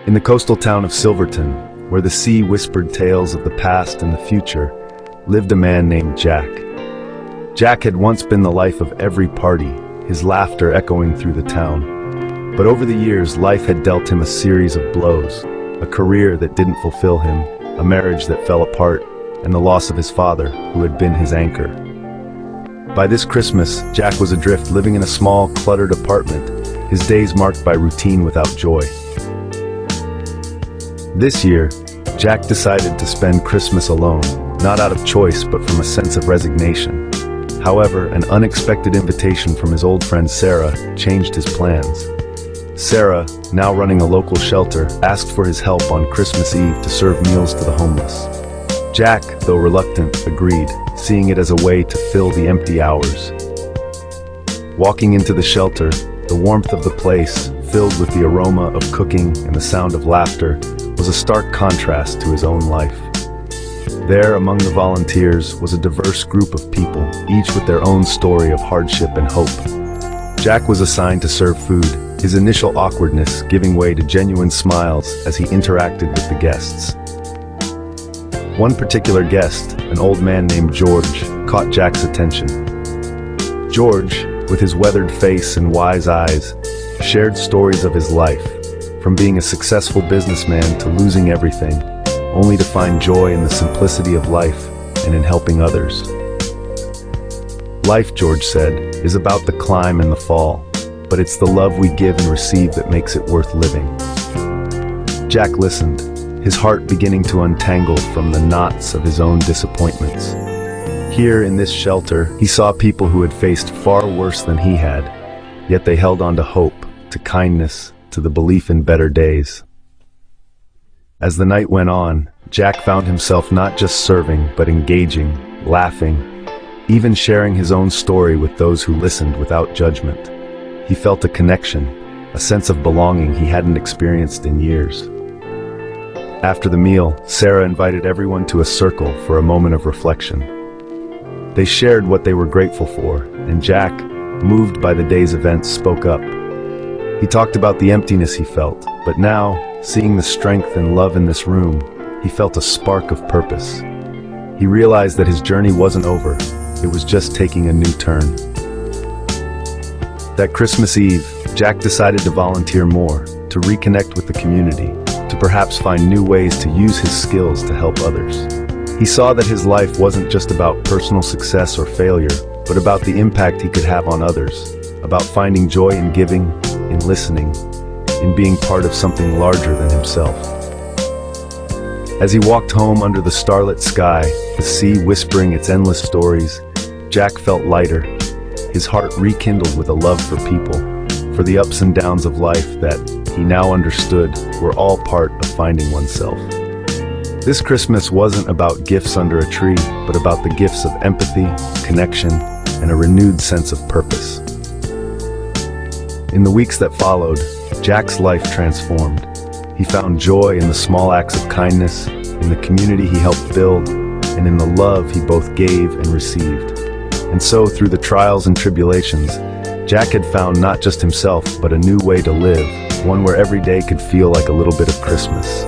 In the coastal town of Silverton, where the sea whispered tales of the past and the future, lived a man named Jack. Jack had once been the life of every party, his laughter echoing through the town. But over the years, life had dealt him a series of blows, a career that didn't fulfill him, a marriage that fell apart, and the loss of his father, who had been his anchor. By this Christmas, Jack was adrift, living in a small, cluttered apartment, his days marked by routine without joy. This year, Jack decided to spend Christmas alone, not out of choice but from a sense of resignation. However, an unexpected invitation from his old friend Sarah changed his plans. Sarah, now running a local shelter, asked for his help on Christmas Eve to serve meals to the homeless. Jack, though reluctant, agreed, seeing it as a way to fill the empty hours. Walking into the shelter, the warmth of the place, filled with the aroma of cooking and the sound of laughter, was a stark contrast to his own life. There, among the volunteers, was a diverse group of people, each with their own story of hardship and hope. Jack was assigned to serve food, his initial awkwardness giving way to genuine smiles as he interacted with the guests. One particular guest, an old man named George, caught Jack's attention. George, with his weathered face and wise eyes, shared stories of his life, from being a successful businessman to losing everything, only to find joy in the simplicity of life and in helping others. Life, George said, is about the climb and the fall, but it's the love we give and receive that makes it worth living. Jack listened, his heart beginning to untangle from the knots of his own disappointments. Here in this shelter, he saw people who had faced far worse than he had, yet they held on to hope, to kindness, to the belief in better days. As the night went on, Jack found himself not just serving, but engaging, laughing, even sharing his own story with those who listened without judgment. He felt a connection, a sense of belonging he hadn't experienced in years. After the meal, Sarah invited everyone to a circle for a moment of reflection. They shared what they were grateful for, and Jack, moved by the day's events, spoke up. He talked about the emptiness he felt, but now, seeing the strength and love in this room, he felt a spark of purpose. He realized that his journey wasn't over, it was just taking a new turn. That Christmas Eve, Jack decided to volunteer more, to reconnect with the community, to perhaps find new ways to use his skills to help others. He saw that his life wasn't just about personal success or failure, but about the impact he could have on others, about finding joy in giving, in listening, in being part of something larger than himself. As he walked home under the starlit sky, the sea whispering its endless stories, Jack felt lighter, his heart rekindled with a love for people, for the ups and downs of life that, he now understood, were all part of finding oneself. This Christmas wasn't about gifts under a tree, but about the gifts of empathy, connection, and a renewed sense of purpose. In the weeks that followed, Jack's life transformed. He found joy in the small acts of kindness, in the community he helped build, and in the love he both gave and received. And so, through the trials and tribulations, Jack had found not just himself, but a new way to live, one where every day could feel like a little bit of Christmas.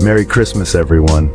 Merry Christmas, everyone.